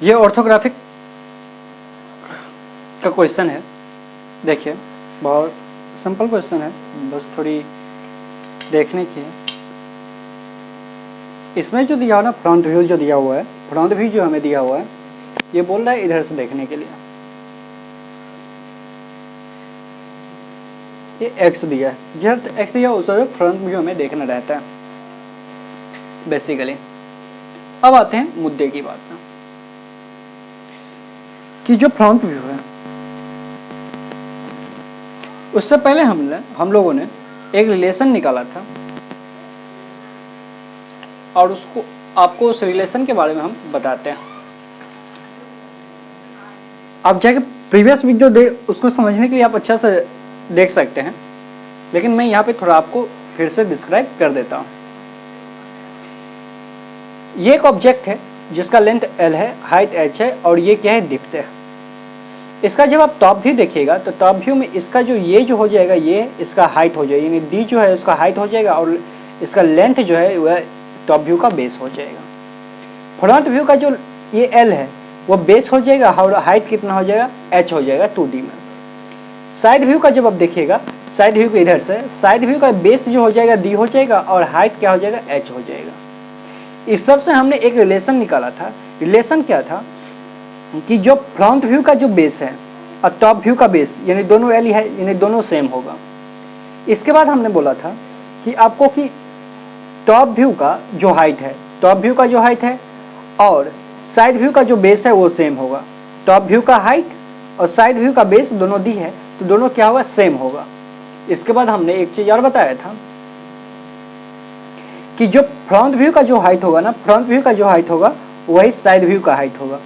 ये ऑर्थोग्राफिक का क्वेश्चन है। देखिए बहुत सिंपल क्वेश्चन है, बस थोड़ी देखने की है। इसमें जो दिया हुआ ना फ्रंट व्यू जो दिया हुआ है, फ्रंट व्यू जो हमें दिया हुआ है, ये बोल रहा है इधर से देखने के लिए। ये एक्स दिया है, जब एक्स दिया उससे फ्रंट व्यू हमें देखना रहता है बेसिकली। अब आते हैं मुद्दे की बात में कि जो फ्रंट व्यू है, उससे पहले हम लोगों ने एक रिलेशन निकाला था और उसको आपको उस रिलेशन के बारे में हम बताते हैं। आप जाके प्रीवियस वीडियो उसको समझने के लिए आप अच्छा से देख सकते हैं, लेकिन मैं यहाँ पे थोड़ा आपको फिर से डिस्क्राइब कर देता हूँ। ये एक ऑब्जेक्ट है जिसका लेंथ L है, हाइट h है और ये क्या है, डिप्थ है। इसका जब आप टॉप व्यू देखिएगा तो टॉप व्यू में इसका जो ये जो हो जाएगा, ये इसका हाइट हो जाएगा, यानी D जो है उसका हाइट हो जाएगा और इसका लेंथ जो है वह टॉप व्यू का बेस हो जाएगा। फ्रंट व्यू का जो ये L है वो बेस हो जाएगा और हाइट कितना हो जाएगा, h हो जाएगा 2D में। साइड व्यू का जब आप देखिएगा, साइड व्यू के इधर से साइड व्यू का बेस जो हो जाएगा D हो जाएगा और हाइट क्या हो जाएगा, h हो जाएगा। इस सब से हमने एक रिलेशन निकाला था। रिलेशन क्या था कि जो फ्रंट व्यू का जो बेस है और टॉप व्यू का बेस यानी दोनों L है, यानी दोनों सेम होगा। इसके बाद हमने बोला था कि आपको कि टॉप व्यू का जो हाइट है, टॉप व्यू का जो हाइट है और साइड व्यू का जो बेस है वो सेम होगा। टॉप व्यू का हाइट और साइड व्यू का बेस दोनों दी है तो दोनों क्या होगा, सेम होगा। इसके बाद हमने एक चीज और बताया था कि जो फ्रंट व्यू का जो हाइट होगा ना, फ्रंट व्यू का जो हाइट होगा वही साइड व्यू का हाइट होगा।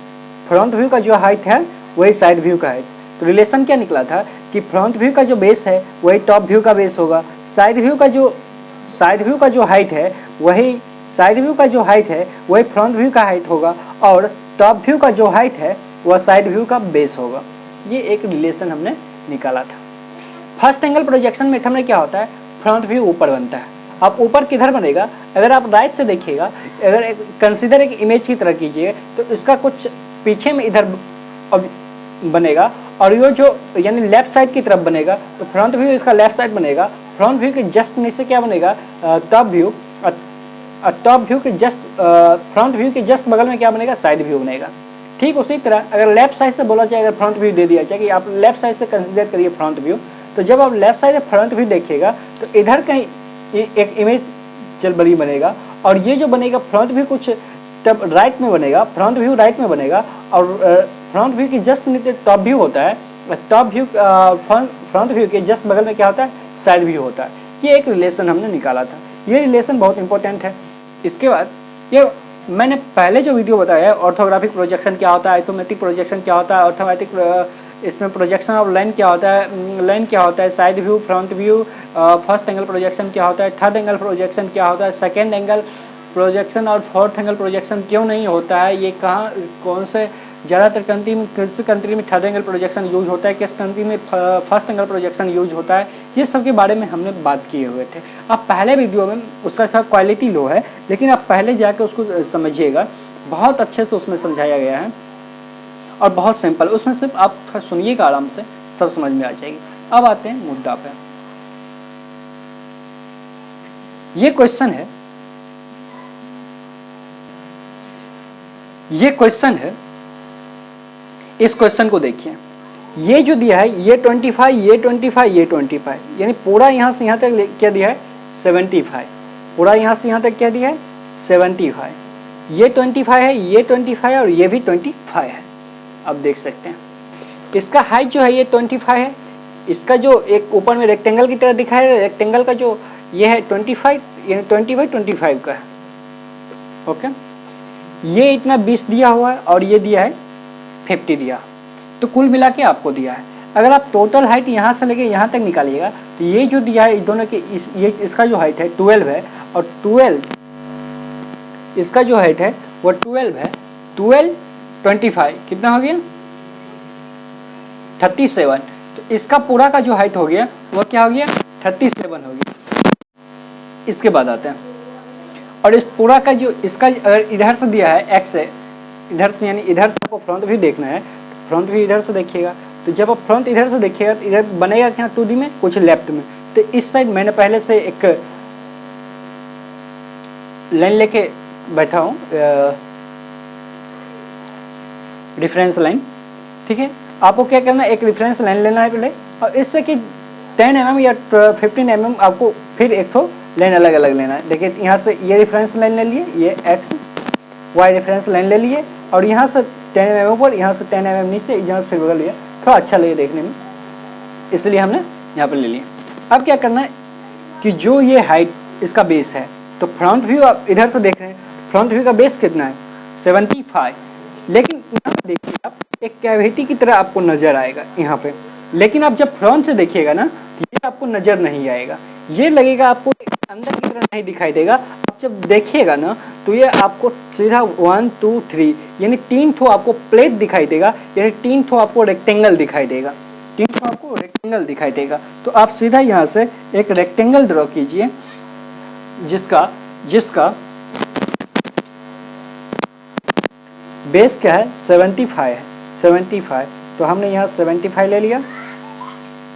फ्रंट व्यू का जो हाइट है वही साइड व्यू का हाइट। तो रिलेशन क्या निकला था कि फ्रंट व्यू का जो बेस है वही टॉप व्यू का बेस होगा, साइड व्यू का जो हाइट है वही साइड व्यू का जो हाइट है वही फ्रंट व्यू का हाइट होगा और टॉप व्यू का जो हाइट है वह साइड व्यू का बेस होगा। ये एक रिलेशन हमने निकाला था। फर्स्ट एंगल प्रोजेक्शन मेथड में क्या होता है, फ्रंट व्यू ऊपर बनता है। अब ऊपर किधर बनेगा, अगर आप राइट से देखिएगा, अगर कंसीडर एक इमेज की तरह कीजिए तो इसका कुछ पीछे में इधर बनेगा और ये जो यानी लेफ्ट साइड की तरफ बनेगा तो फ्रंट व्यू इसका लेफ्ट साइड बनेगा। फ्रंट व्यू के जस्ट नीचे क्या बनेगा, टॉप व्यू। टॉप व्यू के जस्ट फ्रंट व्यू के जस्ट बगल में क्या बनेगा, साइड व्यू बनेगा। ठीक उसी तरह अगर लेफ्ट साइड से बोला जाए, अगर फ्रंट व्यू दे दिया जाए कि आप लेफ्ट साइड से कंसीडर करिए फ्रंट व्यू, तो जब आप लेफ्ट साइड से फ्रंट व्यू देखिएगा तो इधर कहीं एक इमेज चल बड़ी बनेगा और ये जो बनेगा फ्रंट व्यू कुछ तब राइट में बनेगा, फ्रंट व्यू राइट में बनेगा और फ्रंट व्यू की जस्ट नीचे टॉप व्यू होता है, टॉप व्यू फ्रंट व्यू के जस्ट बगल में क्या होता है, साइड व्यू होता है। ये एक रिलेशन हमने निकाला था। ये रिलेशन बहुत इंपॉर्टेंट है। इसके बाद ये मैंने पहले जो वीडियो बताया है, ऑर्थोग्राफिक प्रोजेक्शन क्या होता है, आइसोमेट्रिक प्रोजेक्शन क्या होता है, ऑर्थोमेट्रिक इसमें प्रोजेक्शन ऑफ लाइन क्या होता है, side view, front view, first angle projection क्या होता है, थर्ड एंगल प्रोजेक्शन क्या होता है, सेकेंड एंगल प्रोजेक्शन और फोर्थ एंगल प्रोजेक्शन क्यों नहीं होता है, ये कहाँ कौन से ज़्यादातर कंट्री में, किस कंट्री में थर्ड एंगल प्रोजेक्शन यूज होता है, किस कंट्री में फर्स्ट एंगल प्रोजेक्शन यूज होता है, ये सब के बारे में हमने बात किए हुए थे। अब पहले वीडियो में उसका थोड़ा क्वालिटी लो है, लेकिन आप पहले जाकर उसको समझिएगा, बहुत अच्छे से उसमें समझाया गया है और बहुत सिंपल, उसमें सिर्फ आप सुनिएगा आराम से, सब समझ में आ जाएगी। अब आते हैं मुद्दा पे। ये क्वेश्चन है, इस क्वेश्चन को देखिए। ये जो दिया है ये 25, ये 25, ये 25, यानी पूरा यहाँ से यहाँ तक क्या दिया है, 75। पूरा यहाँ से यहाँ तक क्या दिया है, 75। ये 25 है, ये 25 है और ये भी 25 है। अब देख सकते हैं इसका हाइट जो है ये 25 है। इसका जो एक ऊपर में रेक्टेंगल की तरह दिखाया है, रेक्टेंगल का जो ये है 25, यानी 25 का है। ओके, ये इतना 20 दिया हुआ है और ये दिया है 50 दिया, तो कुल मिला के आपको दिया है। अगर आप टोटल हाइट यहाँ से लेके यहाँ तक निकालिएगा तो ये जो दिया है दोनों के ये इसका जो हाइट है 12 है और 12 इसका जो हाइट है वो 12 है। 12 25 कितना हो गया, 37। तो इसका पूरा का जो हाइट हो गया वो क्या हो गया, 37 हो गया। इसके बाद आते हैं और इस पूरा का जो इसका अगर इधर से दिया है x है इधर से यानी इधर से आपको फ्रंट व्यू देखना है, फ्रंट व्यू इधर से देखिएगा। तो जब आप फ्रंट इधर से देखिएगा तो इधर बनेगा क्या 2D में, कुछ लेफ्ट में। तो इस साइड मैंने पहले से एक लाइन लेके बैठा हूँ, रेफरेंस लाइन, ठीक है। आपको क्या करना है, एक रेफरेंस लाइन लेना है पहले, और इससे कि 10 mm या 15 mm आपको फिर एक तो लाइन अलग अलग लेना है। देखिए यहाँ से ये रेफरेंस लाइन ले लिए, ये एक्स वाई रेफरेंस लाइन ले लिए, और यहाँ से 10 mm ऊपर, यहाँ से 10 mm नीचे, यहाँ से फिर बगल लिया, थोड़ा अच्छा लगे देखने में, इसलिए हमने यहाँ पर ले लिया। अब क्या करना है कि जो ये हाइट इसका बेस है, तो फ्रंट व्यू आप इधर से देख रहे हैं, फ्रंट व्यू का बेस कितना है 75, लेकिन यहाँ पे देखिए आप एक कैविटी की तरह आपको नजर आएगा यहाँ पे, लेकिन आप जब फ्रंट से देखिएगा ना तो ये आपको नजर नहीं आएगा, ये लगेगा आपको अंदर की तरह नहीं दिखाई देगा। आप जब देखिएगा ना तो ये आपको सीधा 1 2 3 यानी 3 ठो आपको प्लेट दिखाई देगा, यानी 3 ठो आपको रेक्टेंगल दिखाई देगा, 3 ठो आपको रेक्टेंगल दिखाई देगा। तो आप सीधा यहाँ से एक रेक्टेंगल ड्रॉ कीजिए जिसका बेस क्या है 75 है, 75। तो हमने यहाँ 75 ले लिया,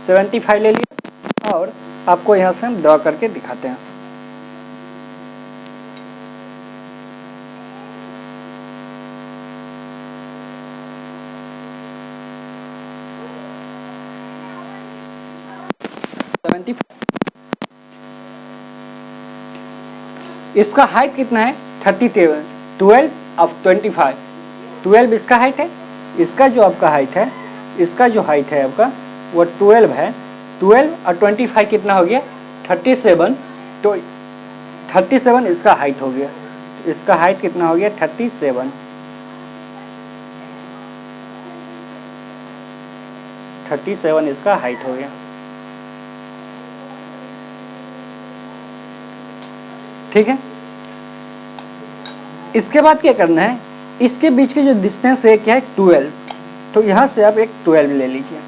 75 ले लिया, और आपको यहाँ से हम ड्रॉ करके दिखाते हैं। इसका हाइट कितना है 37, 12 अब 25, 12 इसका हाइट है, इसका जो आपका हाइट है, इसका जो हाइट है आपका वो 12 है, 12 और 25 कितना हो गया 37। तो 37 इसका हाइट हो गया, इसका हाइट कितना हो गया 37, 37 इसका हाइट हो गया, ठीक है। इसके बाद क्या करना है, इसके बीच के जो डिस्टेंस है क्या है 12, तो यहां से आप एक 12 ले लीजिए।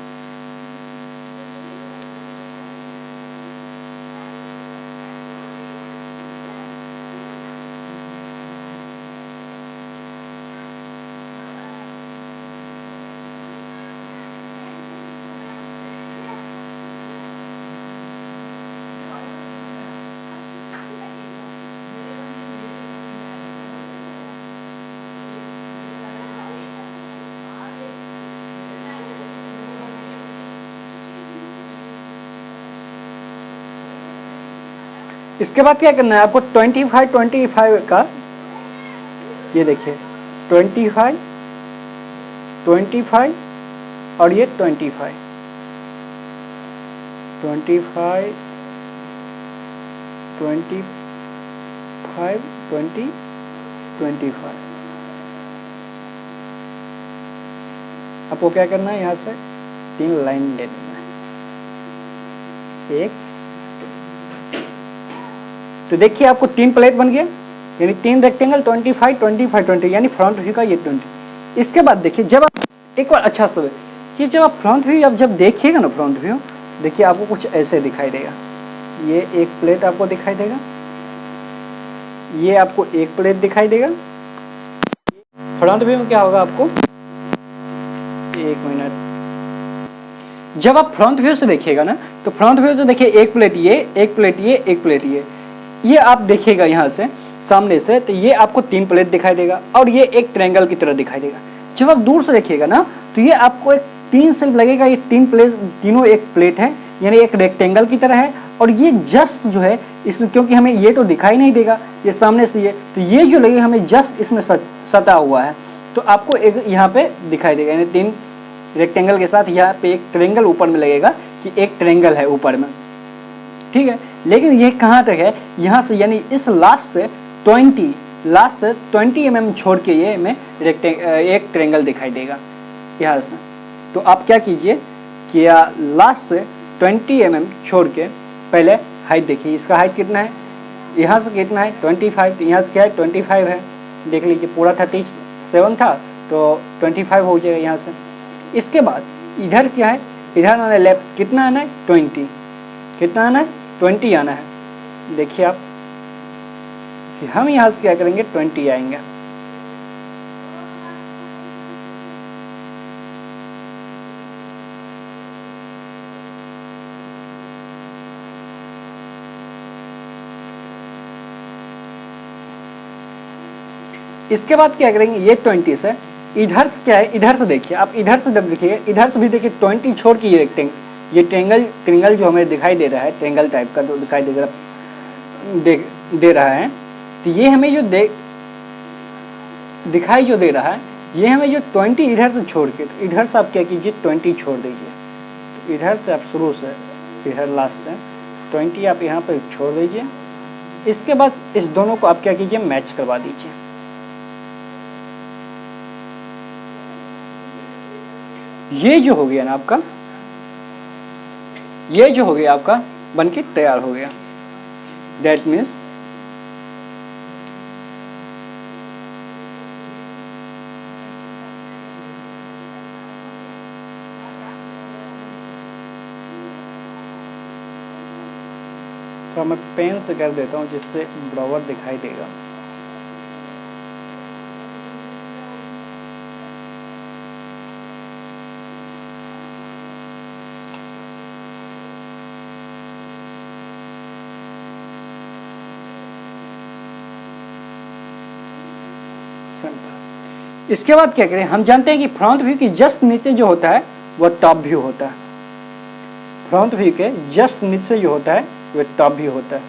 इसके बाद क्या करना है आपको 25 का, ये देखिए 25 और ये 25 आपको क्या करना है, यहाँ से 3 लाइन ले लेना है, एक। तो देखिए आपको 3 प्लेट बन गया, यानी 3 रेक्टेंगल 25 25 20, यानी फ्रंट व्यू का ये 20। इसके बाद देखिए जब आप एक बार अच्छा से कि जब आप फ्रंट व्यू आप जब देखिएगा ना, फ्रंट व्यू देखिए आपको कुछ ऐसे दिखाई देगा, ये एक प्लेट आपको दिखाई देगा, ये आपको एक प्लेट दिखाई देगा। फ्रंट व्यू में क्या होगा आपको, एक मिनट, जब आप फ्रंट व्यू से देखिएगा ना तो फ्रंट व्यू से देखिए एक प्लेट ये, एक प्लेट ये, एक प्लेट ये आप देखिएगा यहाँ से सामने से, तो ये आपको 3 प्लेट दिखाई देगा, और ये एक ट्रायंगल की तरह दिखाई देगा। जब आप दूर से देखिएगा ना तो ये आपको एक 3 से लगेगा, ये 3 प्लेट, तीनों एक प्लेट है, यानी एक रेक्टेंगल की तरह है। और ये जस्ट जो है इसमें, क्योंकि हमें ये तो दिखाई नहीं देगा ये सामने से, ये तो ये जो लगेगा हमें जस्ट इसमें सटा हुआ है, तो आपको एक यहाँ पे दिखाई देगा, यानी 3 रेक्टेंगल के साथ यहाँ पे एक ट्रायंगल ऊपर में लगेगा कि एक ट्रायंगल है ऊपर में, ठीक है। लेकिन ये कहाँ तक है, यहाँ से यानी इस लास्ट से 20 mm छोड़ के ये में एक ट्रायंगल दिखाई देगा यहाँ से। तो आप क्या कीजिए कि लास्ट से 20 mm छोड़ के पहले हाइट देखिए, इसका हाइट कितना है, यहाँ से कितना है 25, यहाँ से क्या है 25 है, देख लीजिए पूरा 37 था तो 25 हो जाएगा यहाँ से। इसके बाद इधर क्या है, इधर आना है लेफ्ट, कितना आना है 20, कितना आना है 20 आना है। देखिए आप, हम यहाँ से क्या करेंगे 20 आएंगे, इसके बाद क्या करेंगे, ये 20 है, इधर से क्या है, इधर से देखिए आप, इधर से जब देखिए, इधर से भी देखिए 20 छोड़ के ये ट्रेंगल जो हमें दिखाई दे रहा है, ट्रेंगल टाइप का जो दिखाई दे रहा है, तो ये हमें जो दिखाई जो दे रहा है, ये हमें जो 20 इधर से छोड़ के, तो इधर से आप क्या कीजिए 20 छोड़ दीजिए, तो इधर से आप शुरू से इधर लास्ट से 20 आप यहाँ पर छोड़ दीजिए। इसके बाद इस दोनों को आप क्या कीजिए, मैच करवा दीजिए। ये जो हो गया ना आपका, ये जो हो गया आपका बनके तैयार हो गया। दैट मीन्स तो मैं पेन से कर देता हूँ जिससे ब्राउज़र दिखाई देगा। इसके बाद क्या करें, हम जानते हैं कि फ्रंट व्यू के जस्ट नीचे जो होता है वह टॉप व्यू होता है। फ्रंट व्यू के जस्ट नीचे जो होता है वह टॉप व्यू होता है।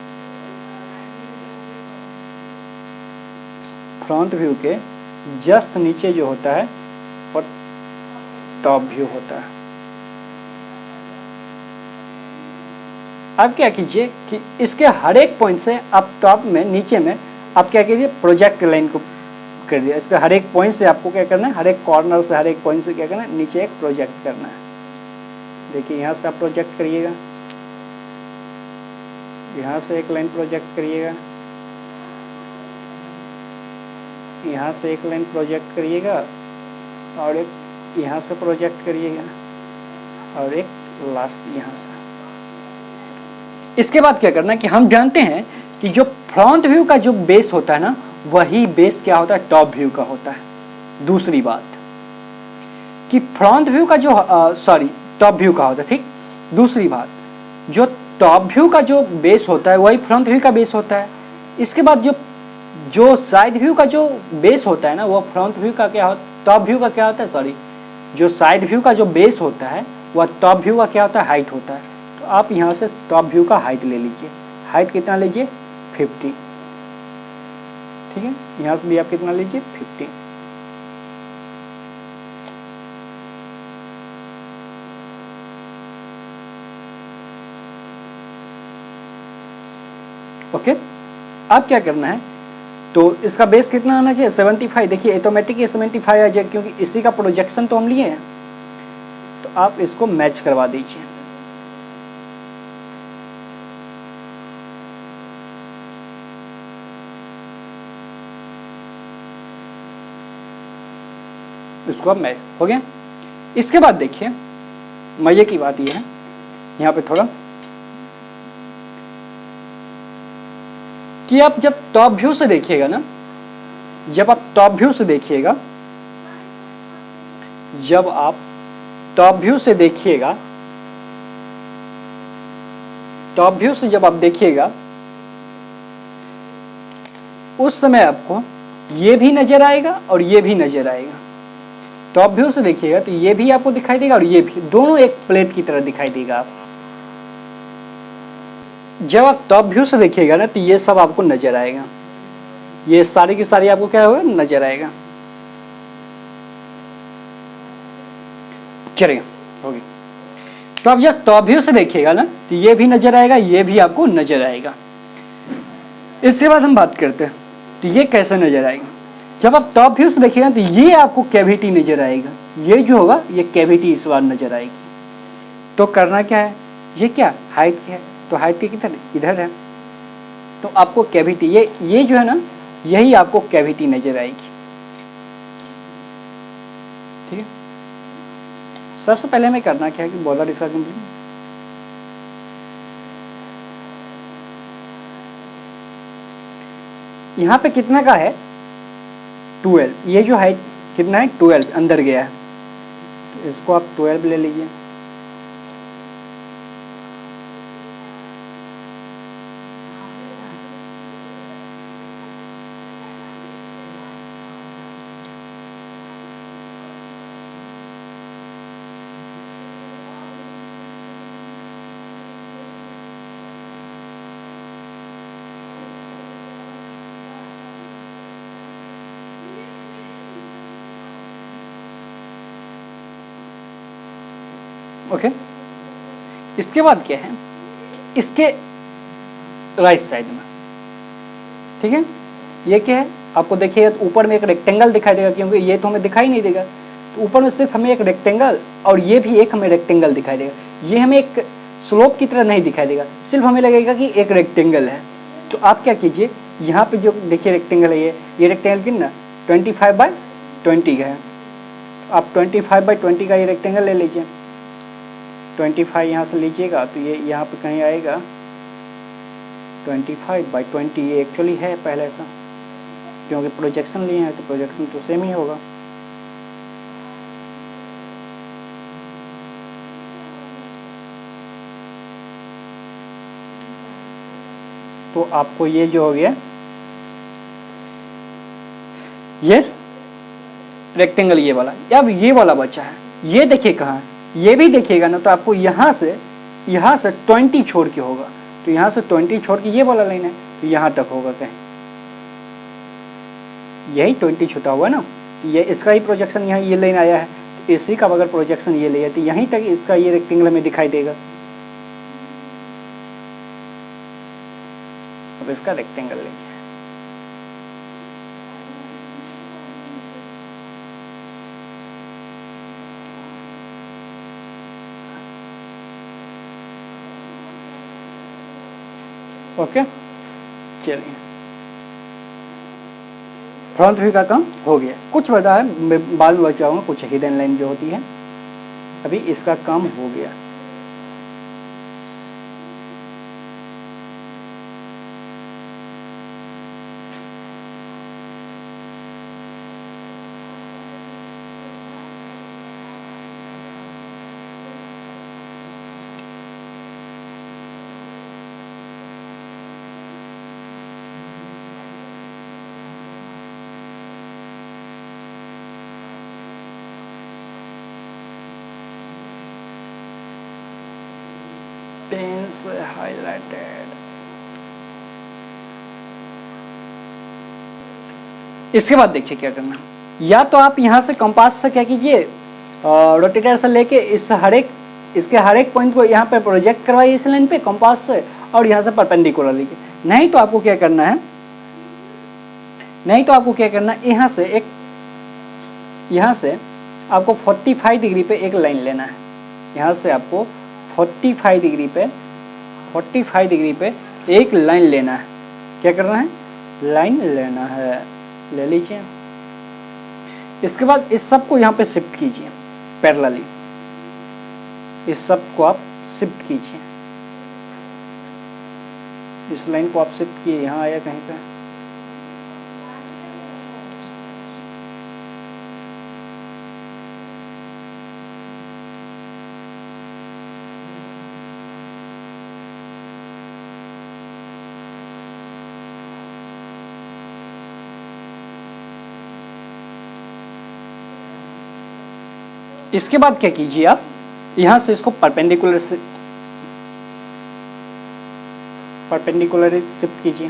फ्रंट व्यू के जस्ट नीचे जो होता है वह टॉप व्यू होता है। अब क्या कीजिए कि इसके हर एक पॉइंट से आप टॉप में, नीचे में आप क्या कीजिए, प्रोजेक्ट लाइन को कर दिया। इसका हर एक पॉइंट से आपको क्या करना है, हर एक कॉर्नर से, हर एक पॉइंट से क्या करना है, नीचे एक प्रोजेक्ट करना है। देखिए यहाँ से आप प्रोजेक्ट करिएगा, यहाँ से एक लाइन प्रोजेक्ट करिएगा, यहाँ से एक लाइन प्रोजेक्ट करिएगा, और एक यहाँ से प्रोजेक्ट करिएगा, और एक लास्ट यहाँ से। इसके बाद क्या करना है कि हम जानते हैं कि जो फ्रंट व्यू का जो बेस होता है ना, वही बेस क्या होता है, टॉप व्यू का होता है। दूसरी बात कि फ्रंट व्यू का जो टॉप व्यू का होता है, ठीक। दूसरी बात, जो टॉप व्यू का जो बेस होता है वही फ्रंट व्यू का बेस होता है। इसके बाद जो साइड व्यू का जो बेस होता है ना, वो फ्रंट व्यू का क्या होता है, टॉप व्यू का क्या होता है, जो साइड व्यू का जो बेस होता है वह टॉप व्यू का क्या होता है, हाइट होता है। तो आप यहाँ से टॉप व्यू का हाइट ले लीजिए। हाइट कितना लीजिए, 50, ठीक है। यहाँ से भी आप कितना लीजिए, 50। ओके, अब क्या करना है, तो इसका बेस कितना आना चाहिए, 75। देखिए ऑटोमेटिक 75 आ जाए, क्योंकि इसी का प्रोजेक्शन तो हम लिए हैं। तो आप इसको मैच करवा दीजिए। इसको अब मैच हो गया। इसके बाद देखिए मजे की बात यह है, यहाँ पे थोड़ा कि आप जब टॉप व्यू से देखिएगा ना, जब आप टॉप व्यू से देखिएगा, जब आप टॉप व्यू से देखिएगा, टॉप व्यू से जब आप देखिएगा, उस समय आपको ये भी नजर आएगा और ये भी नजर आएगा। टॉप व्यू से देखिएगा तो ये भी आपको दिखाई देगा और ये भी, दोनों एक प्लेट की तरह दिखाई देगा। आप जब आप टॉप व्यू से देखिएगा ना, तो ये सब आपको नजर आएगा, ये सारी की सारी आपको क्या होगा, नजर आएगा। चलिए होगी। तो अब जब टॉप व्यू से देखिएगा ना, तो ये भी नजर आएगा, ये भी आपको नजर आएगा। इसके बाद हम बात करते हैं, तो ये कैसे नजर आएगा। जब आप टॉप व्यू से देखिएगा तो ये आपको कैविटी नजर आएगा, ये जो होगा ये कैविटी इस बार नजर आएगी। तो करना क्या है, ये क्या हाइट है, तो हाइट की किधर, इधर है, तो आपको कैविटी, ये जो है ना, यही आपको कैविटी नजर आएगी। ठीक है। सबसे पहले हमें करना क्या है कि बॉर्डर इसका कंप्लीट, यहाँ पे कितना का है, 12, ये जो है कितना है, 12 अंदर गया है, तो इसको आप 12 ले लीजिए। ओके। इसके बाद क्या है, इसके राइट साइड में, ठीक है, ये क्या है आपको देखिएगा तो ऊपर में एक रेक्टेंगल दिखाई देगा, क्योंकि ये तो हमें दिखाई नहीं देगा, तो ऊपर में सिर्फ हमें एक रेक्टेंगल और ये भी एक हमें रेक्टेंगल दिखाई देगा। ये हमें एक स्लोप की तरह नहीं दिखाई देगा, सिर्फ हमें लगेगा कि एक रेक्टेंगल है। तो आप क्या कीजिए, यहाँ पे जो देखिए रेक्टेंगल है, ये रेक्टेंगल कितना 25/20 का है। आप 25/20 का ये रेक्टेंगल ले लीजिए, 25 यहाँ से लीजिएगा तो ये यहाँ पे कहीं आएगा 25/20। ये एक्चुअली है पहले ऐसा, क्योंकि प्रोजेक्शन लिए हैं तो प्रोजेक्शन तो सेम ही होगा। तो आपको ये जो हो गया, ये रेक्टेंगल ये वाला, अब ये वाला बचा है, ये देखिए कहाँ है, ये भी देखिएगा ना, तो आपको यहाँ से 20 छोड़ के होगा, तो यहाँ से 20 छोड़ के ये वाला लाइन है, तो यहाँ तक होगा कहीं, यही 20 छूटा हुआ ना, ये इसका ही प्रोजेक्शन यहाँ ये लाइन आया है, तो इसी का अगर प्रोजेक्शन ये ले तो यहीं तक इसका ये रेक्टेंगल में दिखाई देगा। अब इसका रेक्टेंगल लीजिए, ओके। चलिए फ्रंट व्यू का काम हो गया, कुछ बता है बाद में बचाऊंगा, कुछ हिडन लाइन जो होती है, अभी इसका काम हो गया। पेन से हाइलाइटेड। इसके बाद देखिए क्या करना, या तो आप यहाँ से कंपास से क्या कीजिए, रोटेटर से लेके इसके हर एक पॉइंट को यहाँ पे प्रोजेक्ट करवाइए इस लाइन पे कंपास से, और यहाँ से परपेंडिकुलर लीजिए। नहीं तो आपको क्या करना है, यहाँ से आपको 45 डिग्री पे एक लाइन लेना है, यहाँ से आपको 45 डिग्री पे एक लाइन लेना है। क्या करना है, लाइन लेना है, ले लीजिए। इसके बाद इस सब को यहाँ पे शिफ्ट कीजिए पैरेलली, इस सब को आप शिफ्ट कीजिए, इस लाइन को आप शिफ्ट किए, यहाँ आया कहीं पे, इसके बाद क्या कीजिए, आप यहां से इसको परपेंडिकुलर शिफ्ट कीजिए,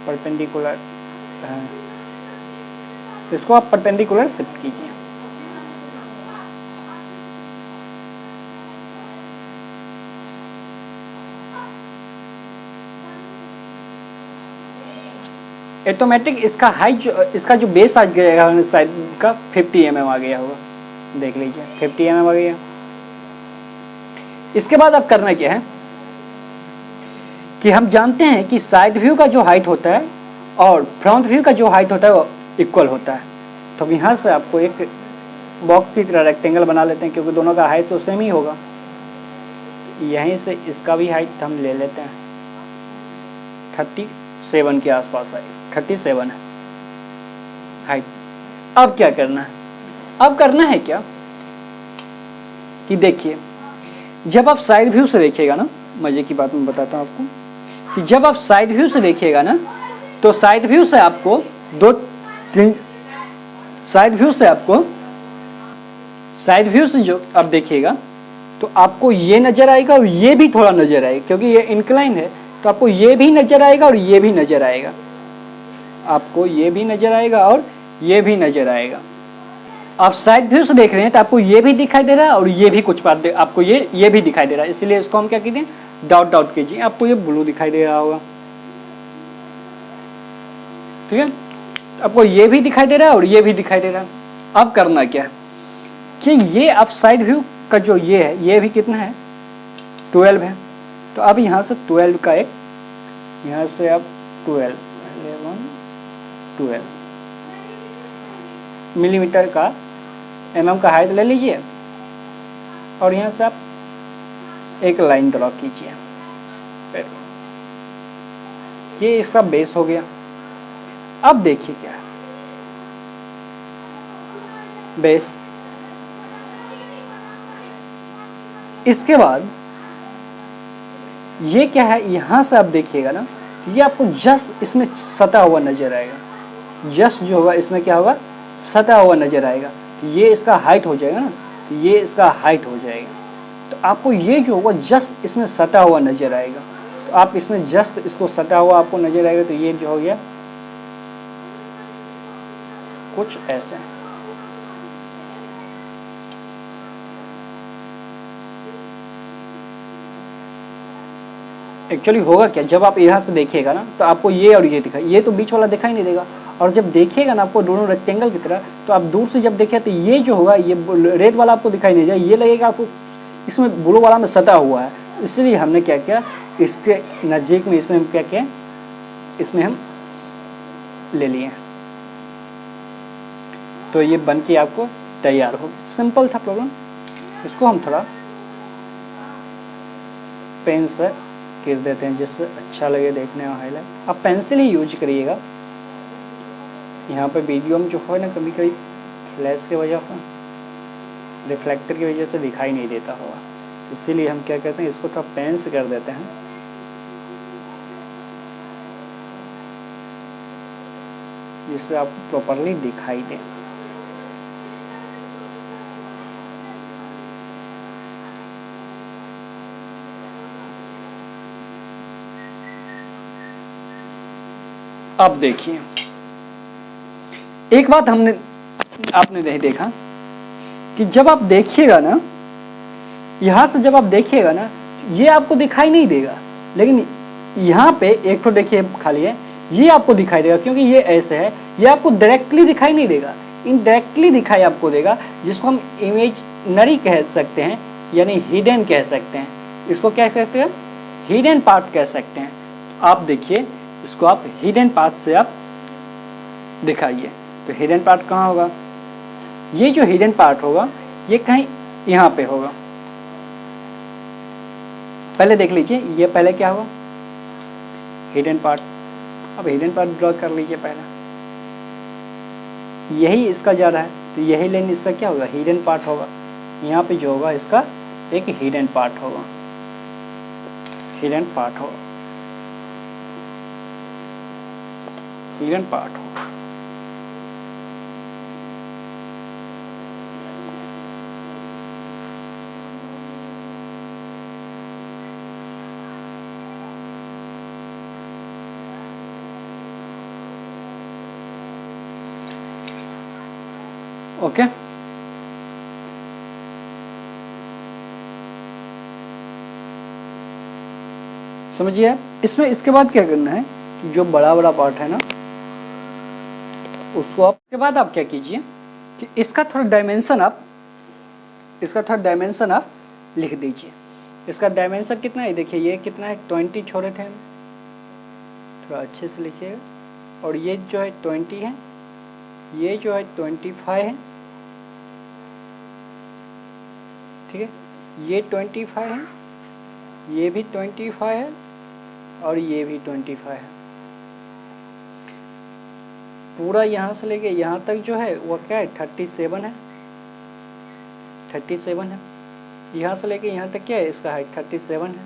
परपेंडिकुलर, इसको आप परपेंडिकुलर शिफ्ट कीजिए। ऑटोमेटिक इसका जो बेस आ गया साइड का 50 mm आ गया होगा, देख लीजिए 50 mm आ गया। इसके बाद अब करना क्या है कि हम जानते हैं कि साइड व्यू का जो हाइट होता है और फ्रंट व्यू का जो हाइट होता है वो इक्वल होता है। तो अब यहाँ से आपको एक बॉक्स की तरह रेक्टेंगल बना लेते हैं, क्योंकि दोनों का हाइट तो सेम ही होगा। यहीं से इसका भी हाइट हम ले लेते हैं, 37 के आसपास है, 37 है हाइट। अब क्या करना है, अब करना है क्या कि देखिए, जब आप साइड व्यू से देखिएगा ना, मजे की बात मैं बताता हूँ आपको कि जब आप साइड व्यू से देखिएगा ना, तो साइड व्यू से आपको साइड व्यू से जो आप देखिएगा तो आपको ये नजर आएगा और ये भी थोड़ा नजर आएगा, क्योंकि ये इंक्लाइन है तो आपको ये भी नजर आएगा और ये भी नजर आएगा, आपको ये भी नजर आएगा और ये भी नजर आएगा। आप साइड व्यू से देख रहे हैं तो आपको ये भी दिखाई दे रहा है और ये भी कुछ बात आपको ये भी दिखाई दे रहा है, इसलिए इसको हम क्या कीजिए, डॉट डॉट कीजिए। आपको ये ब्लू दिखाई दे रहा होगा, ठीक है। आपको ये भी दिखाई दे रहा है और ये भी दिखाई दे रहा है। अब करना क्या है कि ये आप साइड व्यू का जो ये है, ये भी कितना है, 12 है। तो अब यहाँ से 12 का एक, यहाँ से आप 12 मिलीमीटर का mm का हाइट ले लीजिए और यहाँ से आप एक लाइन ड्रॉ कीजिए। ये इसका बेस हो गया। अब देखिए क्या है बेस। इसके बाद ये क्या है, यहां से आप देखिएगा ना, ये आपको जस्ट इसमें सटा हुआ नजर आएगा। जस्ट जो होगा इसमें क्या होगा, सटा हुआ नजर आएगा। तो ये इसका हाइट हो जाएगा ना, तो ये इसका हाइट हो जाएगा। तो आपको ये जो होगा जस्ट इसमें सटा हुआ नजर आएगा। तो आप इसमें जस्ट इसको सटा हुआ आपको नजर आएगा। तो ये जो हो गया कुछ ऐसे। एक्चुअली होगा क्या, जब आप यहाँ से देखिएगा ना तो आपको ये और ये दिखाई, ये तो बीच वाला दिखाई नहीं देगा। और जब देखिएगा ना आपको दोनों रेक्टेंगल की तरह, तो आप दूर से जब देखिए तो ये जो होगा, ये रेड वाला आपको दिखाई नहीं देगा, ये लगेगा आपको इसमें ब्लू वाला में सटा हुआ है। इसलिए हमने क्या किया, इसके नज़दीक में इसमें हम क्या किया, इसमें हम ले लिए। तो ये बन के आपको तैयार हो। सिंपल था प्रॉब्लम। इसको हम थोड़ा पेन से कर देते हैं जिससे अच्छा लगे देखने में हाईलाइट। आप पेंसिल ही यूज करिएगा। यहाँ पे वीडियो में जो है ना, कभी कभी फ्लैश की वजह से, रिफ्लेक्टर की वजह से दिखाई नहीं देता होगा, इसीलिए हम क्या कहते हैं, इसको थोड़ा पेन से कर देते हैं जिससे आपको प्रॉपरली दिखाई दे। अब देखिए, एक बात आपने नहीं देखा कि जब आप देखिएगा ना, यहां से जब आप देखिएगा ना, ये आपको दिखाई नहीं देगा, लेकिन यहाँ पे एक तो देखिए खाली है, ये आपको दिखाई देगा क्योंकि ये ऐसे है। ये आपको डायरेक्टली दिखाई नहीं देगा, इनडायरेक्टली दिखाई आपको देगा, जिसको हम इमेजनरी कह सकते हैं, यानी हिडन कह सकते हैं। इसको क्या कहते हैं, हिडन पार्ट कह सकते हैं। आप देखिए, इसको आप हिडन पार्ट से आप दिखाइए। तो हिडन पार्ट कहाँ होगा, ये जो हिडन पार्ट होगा ये कहीं यहाँ पे होगा। पहले देख लीजिए, ये पहले क्या होगा, हिडन पार्ट। अब हिडन पार्ट ड्रॉ कर लीजिए पहले, यही इसका जा रहा है, तो यही लाइन इसका क्या होगा, हिडन पार्ट होगा। यहाँ पे जो होगा इसका एक हिडन पार्ट होगा, हिडन पार्ट होगा, हिडन पार्ट होगा। ओके, समझिए। इसमें इसके बाद क्या करना है, जो बड़ा बड़ा पार्ट है ना, उसको आप के बाद आप क्या कीजिए कि इसका थोड़ा डायमेंशन आप लिख दीजिए। इसका डायमेंशन कितना है, देखिए ये कितना है, 20 छोड़े थे हम, थोड़ा अच्छे से लिखिएगा। और ये जो है 20 है, ये जो है 25 है, ठीक है। ये 25 है, ये भी 25 है, और ये भी 25 है। पूरा यहाँ से लेके यहाँ तक जो है वो क्या है, 37 है, 37 है। यहाँ से लेके यहाँ तक क्या है, इसका हाइट 37 है।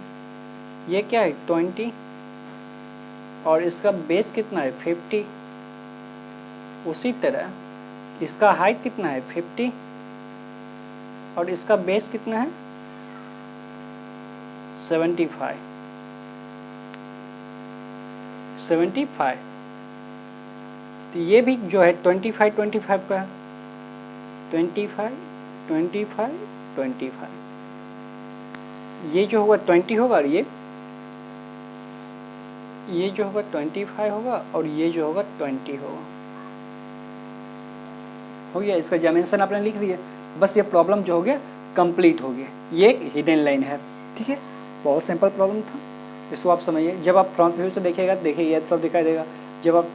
ये क्या है, 20, और इसका बेस कितना है, 50। उसी तरह इसका हाइट कितना है, 50, और इसका बेस कितना है, 75। तो ये भी जो है 25 का है। 25 25 25, ये जो होगा 20 होगा और ये जो होगा 25 होगा और ये जो होगा 20 होगा। हो गया, इसका डायमेंशन आपने लिख दिया। बस ये प्रॉब्लम जो हो गया कंप्लीट हो गया। ये एक हिडन लाइन है, ठीक है, बहुत सिंपल प्रॉब्लम था, इसको आप समझिए। जब आप फ्रंट व्यू से देखिएगा देखिए ये सब दिखाई देगा, जब आप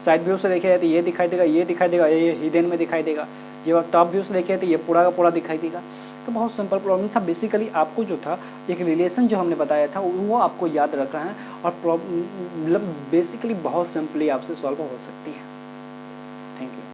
साइड व्यू से देखिएगा तो ये दिखाई देगा, ये दिखाई देगा, ये हिडन में दिखाई देगा, जब आप टॉप व्यू से देखिए तो ये पूरा का पूरा दिखाई देगा। तो बहुत सिंपल प्रॉब्लम था। बेसिकली आपको जो था एक रिलेशन जो हमने बताया था वो आपको याद रखना है, और मतलब बेसिकली बहुत सिंपली आपसे सॉल्व हो सकती है। Thank you.